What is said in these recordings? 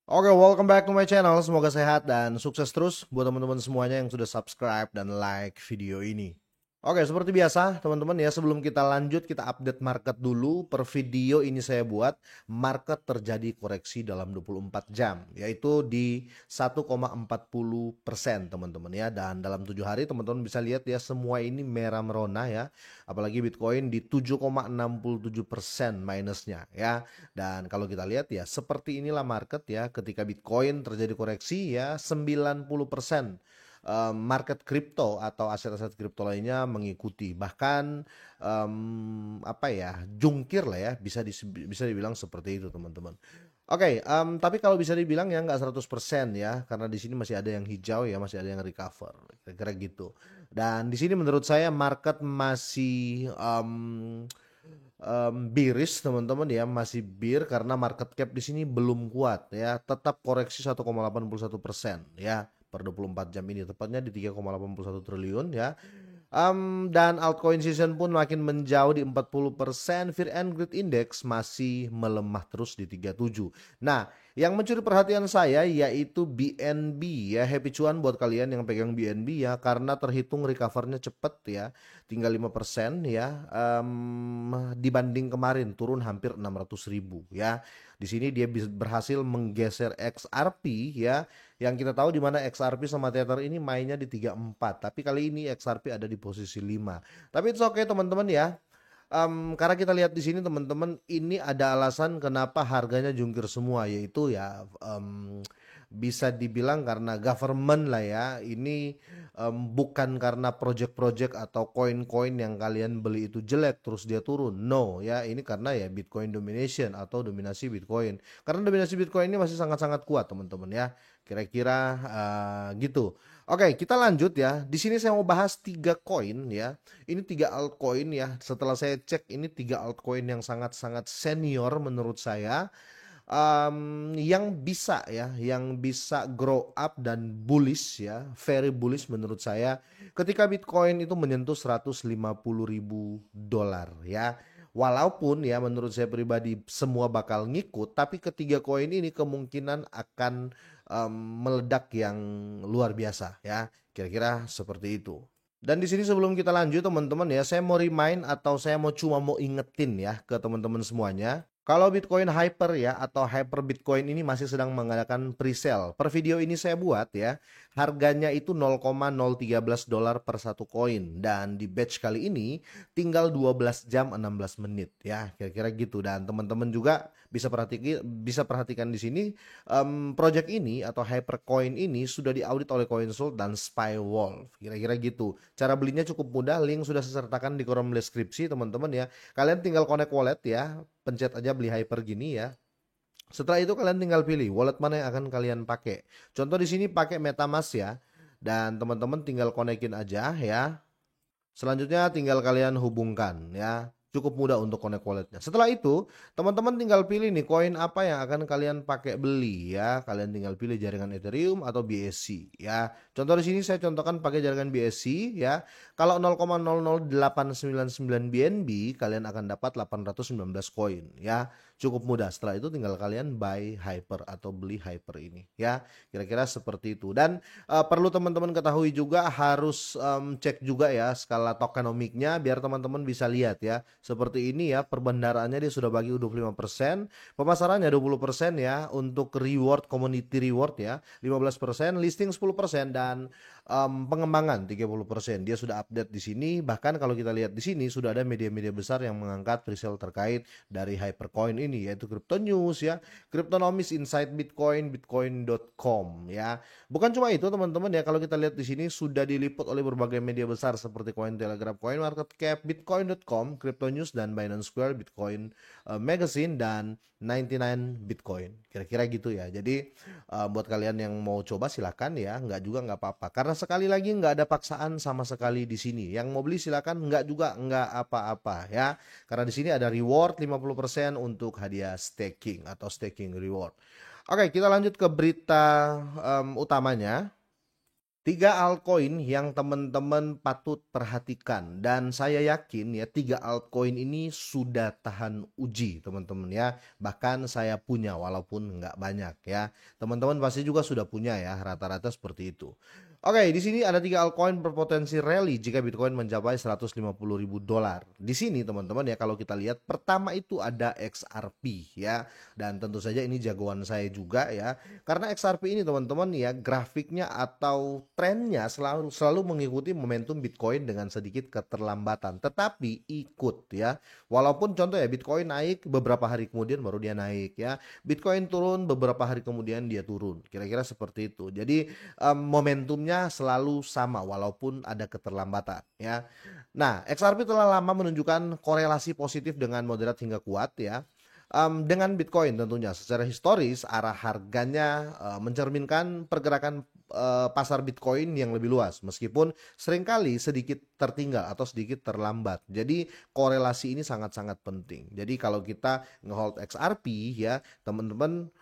Oke, welcome back to my channel. Semoga sehat dan sukses terus buat teman-teman semuanya yang sudah subscribe dan like video ini. Oke, seperti biasa teman-teman ya, sebelum kita lanjut kita update market dulu. Per video ini saya buat market terjadi koreksi dalam 24 jam, yaitu di 1,40% teman-teman ya. Dan dalam 7 hari teman-teman bisa lihat ya, semua ini merah merona ya. Apalagi Bitcoin di 7,67% minusnya ya. Dan kalau kita lihat ya, seperti inilah market ya, ketika Bitcoin terjadi koreksi ya, 90% market kripto atau aset-aset kripto lainnya mengikuti, bahkan apa ya, jungkir lah ya, bisa dibilang seperti itu teman-teman. Oke, tapi kalau bisa dibilang ya nggak 100% ya, karena di sini masih ada yang hijau ya, masih ada yang recover, kira-kira gitu. Dan di sini menurut saya market masih bearish teman-teman ya, masih bear karena market cap di sini belum kuat ya, tetap koreksi 1,81% ya per 24 jam ini, tepatnya di 3,81 triliun ya. Dan altcoin season pun makin menjauh di 40%. Fear and Greed Index masih melemah terus di 37. Nah, yang mencuri perhatian saya yaitu BNB ya. Happy cuan buat kalian yang pegang BNB ya, karena terhitung recovernya cepet ya, tinggal 5% ya. Dibanding kemarin turun hampir 600.000 ya. Di sini dia berhasil menggeser XRP ya, yang kita tahu di mana XRP sama Tether ini mainnya di 34, tapi kali ini XRP ada di posisi 5. Tapi itu oke teman-teman ya. Karena kita lihat di sini teman-teman, ini ada alasan kenapa harganya jungkir semua, yaitu ya bisa dibilang karena government lah ya. Ini bukan karena project-project atau koin-koin yang kalian beli itu jelek terus dia turun. No ya, ini karena ya Bitcoin domination atau dominasi Bitcoin. Karena dominasi Bitcoin ini masih sangat-sangat kuat teman-teman ya. Kira-kira gitu. Oke, kita lanjut ya. Di sini saya mau bahas tiga koin ya. Ini tiga altcoin ya. Setelah saya cek, ini tiga altcoin yang sangat-sangat senior menurut saya, yang bisa ya, yang bisa grow up dan bullish ya, very bullish menurut saya ketika Bitcoin itu menyentuh 150.000 dolar ya. Walaupun ya menurut saya pribadi semua bakal ngikut, tapi ketiga koin ini kemungkinan akan meledak yang luar biasa ya. Kira-kira seperti itu. Dan di sini sebelum kita lanjut teman-teman ya, saya mau remind atau saya cuma mau ingetin ya ke teman-teman semuanya. Kalau Bitcoin Hyper ya atau Hyper Bitcoin ini masih sedang mengadakan pre-sale. Per video ini saya buat ya, harganya itu 0,013 dolar per satu koin, dan di batch kali ini tinggal 12 jam 16 menit ya, kira-kira gitu. Dan teman-teman juga bisa perhatikan di sini, project ini atau Hypercoin ini sudah diaudit oleh CoinSoul dan Spywolf, kira-kira gitu. Cara belinya cukup mudah, link sudah saya sertakan di kolom deskripsi teman-teman ya. Kalian tinggal connect wallet ya, pencet aja beli hyper gini ya. Setelah itu kalian tinggal pilih wallet mana yang akan kalian pakai. Contoh di sini pakai MetaMask ya. Dan teman-teman tinggal konekin aja ya. Selanjutnya tinggal kalian hubungkan ya. Cukup mudah untuk connect walletnya. Setelah itu, teman-teman tinggal pilih nih koin apa yang akan kalian pakai beli ya. Kalian tinggal pilih jaringan Ethereum atau BSC ya. Contoh di sini saya contohkan pakai jaringan BSC ya. Kalau 0,00899 BNB kalian akan dapat 819 koin ya. Cukup mudah. Setelah itu tinggal kalian buy hyper atau beli hyper ini ya. Kira-kira seperti itu. Dan perlu teman-teman ketahui juga, harus cek juga ya skala tokenomiknya biar teman-teman bisa lihat ya. Seperti ini ya, perbendaraannya dia sudah bagi 25%, pemasarannya 20% ya, untuk reward, community reward ya 15%, listing 10%, dan pengembangan 30%. Dia sudah update di sini. Bahkan kalau kita lihat di sini sudah ada media-media besar yang mengangkat presale terkait dari Hypercoin ini, yaitu Crypto News ya, Cryptonomics, Inside Bitcoin, Bitcoin.com ya. Bukan cuma itu teman-teman ya, kalau kita lihat di sini sudah diliput oleh berbagai media besar seperti Cointelegraph, CoinMarketCap, Bitcoin.com, Crypto News, dan Binance Square, Bitcoin Magazine, dan 99 Bitcoin. Kira-kira gitu ya. Jadi buat kalian yang mau coba silakan ya, nggak juga nggak apa-apa. Karena sekali lagi nggak ada paksaan sama sekali di sini. Yang mau beli silakan, nggak juga nggak apa-apa ya. Karena di sini ada reward 50% untuk hadiah staking atau staking reward. Oke, kita lanjut ke berita utamanya. Tiga altcoin yang teman-teman patut perhatikan dan saya yakin ya tiga altcoin ini sudah tahan uji teman-teman ya. Bahkan saya punya walaupun nggak banyak ya. Teman-teman pasti juga sudah punya ya rata-rata seperti itu. Oke, di sini ada tiga altcoin berpotensi rally jika Bitcoin mencapai 150.000 dolar. Di sini teman-teman ya kalau kita lihat pertama itu ada XRP ya dan tentu saja ini jagoan saya juga ya. Karena XRP ini teman-teman ya grafiknya atau trennya selalu mengikuti momentum Bitcoin dengan sedikit keterlambatan, tetapi ikut ya. Walaupun contoh ya Bitcoin naik beberapa hari kemudian baru dia naik ya. Bitcoin turun beberapa hari kemudian dia turun. Kira-kira seperti itu. Jadi momentumnya selalu sama walaupun ada keterlambatan ya. Nah, XRP telah lama menunjukkan korelasi positif dengan moderat hingga kuat ya. Dengan Bitcoin tentunya secara historis arah harganya mencerminkan pergerakan pasar Bitcoin yang lebih luas meskipun seringkali sedikit tertinggal atau sedikit terlambat. Jadi korelasi ini sangat-sangat penting. Jadi kalau kita ngehold XRP ya teman-teman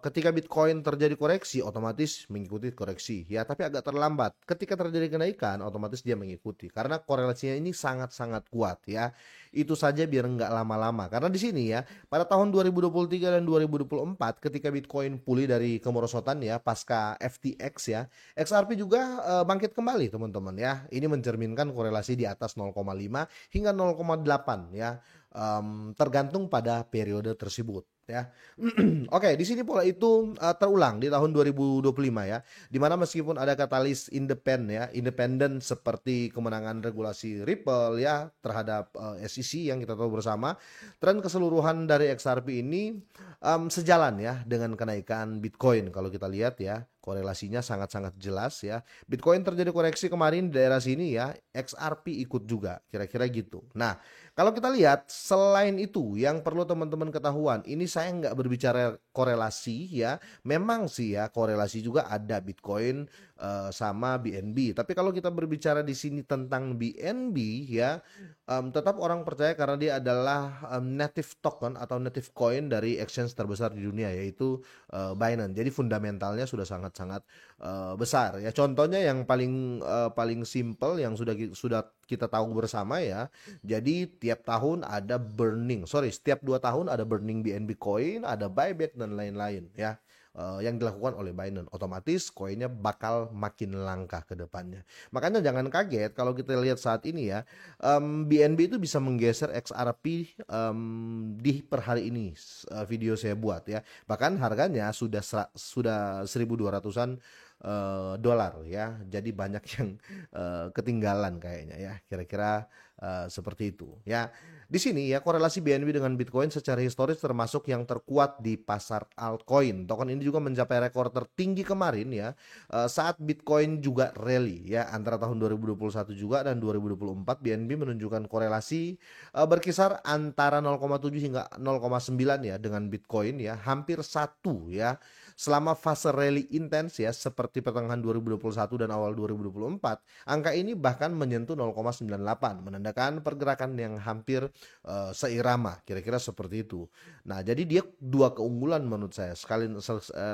ketika Bitcoin terjadi koreksi otomatis mengikuti koreksi ya tapi agak terlambat. Ketika terjadi kenaikan otomatis dia mengikuti karena korelasinya ini sangat-sangat kuat ya. Itu saja biar nggak lama-lama karena di sini ya pada tahun 2023 dan 2024 ketika Bitcoin pulih dari kemerosotan ya pasca FTX ya, XRP juga bangkit kembali teman-teman ya. Ini mencerminkan korelasi di atas 0,5 hingga 0,8 ya. Tergantung pada periode tersebut ya. Oke, di sini pola itu terulang di tahun 2025 ya. Di mana meskipun ada katalis independen seperti kemenangan regulasi Ripple ya terhadap SEC yang kita tahu bersama, tren keseluruhan dari XRP ini sejalan ya dengan kenaikan Bitcoin. Kalau kita lihat ya, korelasinya sangat-sangat jelas ya. Bitcoin terjadi koreksi kemarin di daerah sini ya, XRP ikut juga, kira-kira gitu. Nah, kalau kita lihat selain itu yang perlu teman-teman ketahuan, ini saya nggak berbicara korelasi ya, memang sih ya korelasi juga ada Bitcoin sama BNB. Tapi kalau kita berbicara di sini tentang BNB ya, tetap orang percaya karena dia adalah native token atau native coin dari exchange terbesar di dunia yaitu Binance. Jadi fundamentalnya sudah sangat-sangat besar ya. Contohnya yang paling simple yang sudah kita tahu bersama ya. Jadi setiap 2 tahun ada burning BNB coin, ada buyback dan lain-lain ya. Yang dilakukan oleh Binance otomatis koinnya bakal makin langka ke depannya. Makanya jangan kaget kalau kita lihat saat ini ya BNB itu bisa menggeser XRP di per hari ini video saya buat ya. Bahkan harganya sudah 1.200-an dolar ya. Jadi banyak yang ketinggalan kayaknya ya. Kira-kira seperti itu ya. Di sini ya korelasi BNB dengan Bitcoin secara historis termasuk yang terkuat di pasar altcoin. Token ini juga mencapai rekor tertinggi kemarin ya saat Bitcoin juga rally ya antara tahun 2021 juga dan 2024 BNB menunjukkan korelasi berkisar antara 0,7 hingga 0,9 ya dengan Bitcoin ya hampir satu ya selama fase rally intens ya seperti pertengahan 2021 dan awal 2024. Angka ini bahkan menyentuh 0,98 menandakan pergerakan yang hampir seirama kira-kira seperti itu. Nah, jadi dia dua keunggulan menurut saya.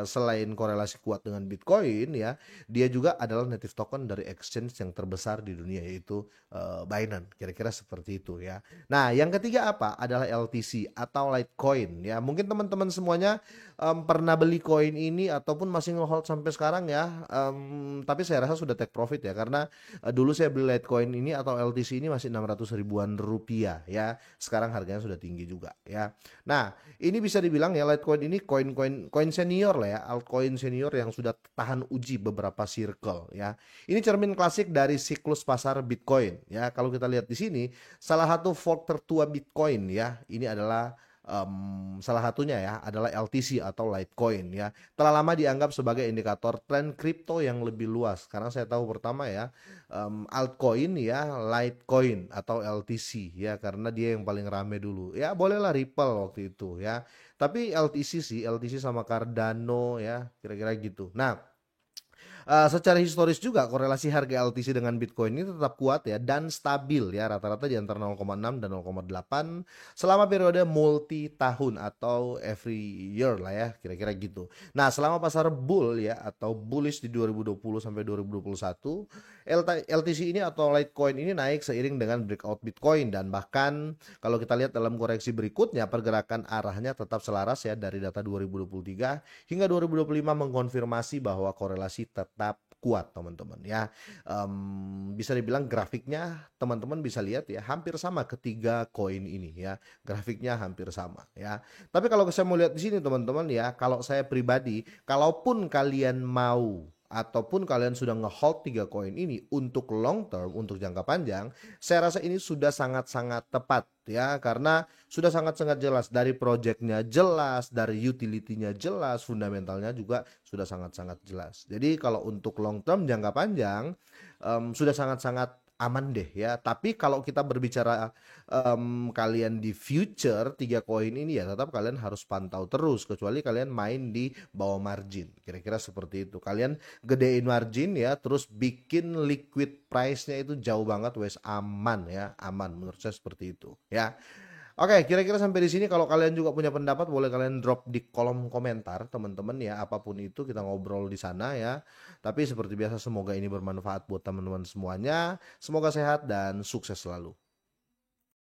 Selain korelasi kuat dengan Bitcoin ya, dia juga adalah native token dari exchange yang terbesar di dunia yaitu Binance. Kira-kira seperti itu ya. Nah, yang ketiga apa? Adalah LTC atau Litecoin ya. Mungkin teman-teman semuanya pernah beli koin ini ataupun masih ngehold sampai sekarang ya. Tapi saya rasa sudah take profit ya karena dulu saya beli Litecoin ini atau LTC ini masih 600 ribuan rupiah ya. Sekarang harganya sudah tinggi juga ya. Nah, ini bisa dibilang ya Litecoin ini koin senior lah ya, altcoin senior yang sudah tahan uji beberapa circle ya. Ini cermin klasik dari siklus pasar Bitcoin ya. Kalau kita lihat di sini salah satu fork tertua Bitcoin ya. Ini adalah salah satunya ya adalah LTC atau Litecoin ya. Telah lama dianggap sebagai indikator tren kripto yang lebih luas karena saya tahu pertama ya altcoin ya Litecoin atau LTC ya karena dia yang paling rame dulu. Ya bolehlah Ripple waktu itu ya. Tapi LTC sama Cardano ya kira-kira gitu. Nah, Secara historis juga korelasi harga LTC dengan Bitcoin ini tetap kuat ya dan stabil ya, rata-rata di antara 0,6 dan 0,8 selama periode multi tahun atau every year lah ya, kira-kira gitu. Nah, selama pasar bull ya atau bullish di 2020 sampai 2021, LTC ini atau Litecoin ini naik seiring dengan breakout Bitcoin, dan bahkan kalau kita lihat dalam koreksi berikutnya pergerakan arahnya tetap selaras ya dari data 2023 hingga 2025 mengkonfirmasi bahwa korelasi tetap kuat teman-teman ya. Bisa dibilang grafiknya teman-teman bisa lihat ya hampir sama ketiga koin ini ya, grafiknya hampir sama ya. Tapi kalau saya mau lihat di sini teman-teman ya, kalau saya pribadi, kalaupun kalian mau ataupun kalian sudah nge-hold 3 koin ini untuk long term, untuk jangka panjang, saya rasa ini sudah sangat-sangat tepat ya, karena sudah sangat-sangat jelas dari projectnya, jelas dari utility-nya, jelas fundamentalnya juga sudah sangat-sangat jelas. Jadi kalau untuk long term jangka panjang sudah sangat-sangat aman deh ya. Tapi kalau kita berbicara kalian di future 3 koin ini ya tetap kalian harus pantau terus, kecuali kalian main di bawah margin. Kira-kira seperti itu. Kalian gedein margin ya, terus bikin liquid price-nya itu jauh banget, wes aman ya, aman menurut saya seperti itu ya. Oke, kira-kira sampai di sini. Kalau kalian juga punya pendapat, boleh kalian drop di kolom komentar, teman-teman ya. Apapun itu kita ngobrol di sana ya. Tapi seperti biasa, semoga ini bermanfaat buat teman-teman semuanya. Semoga sehat dan sukses selalu.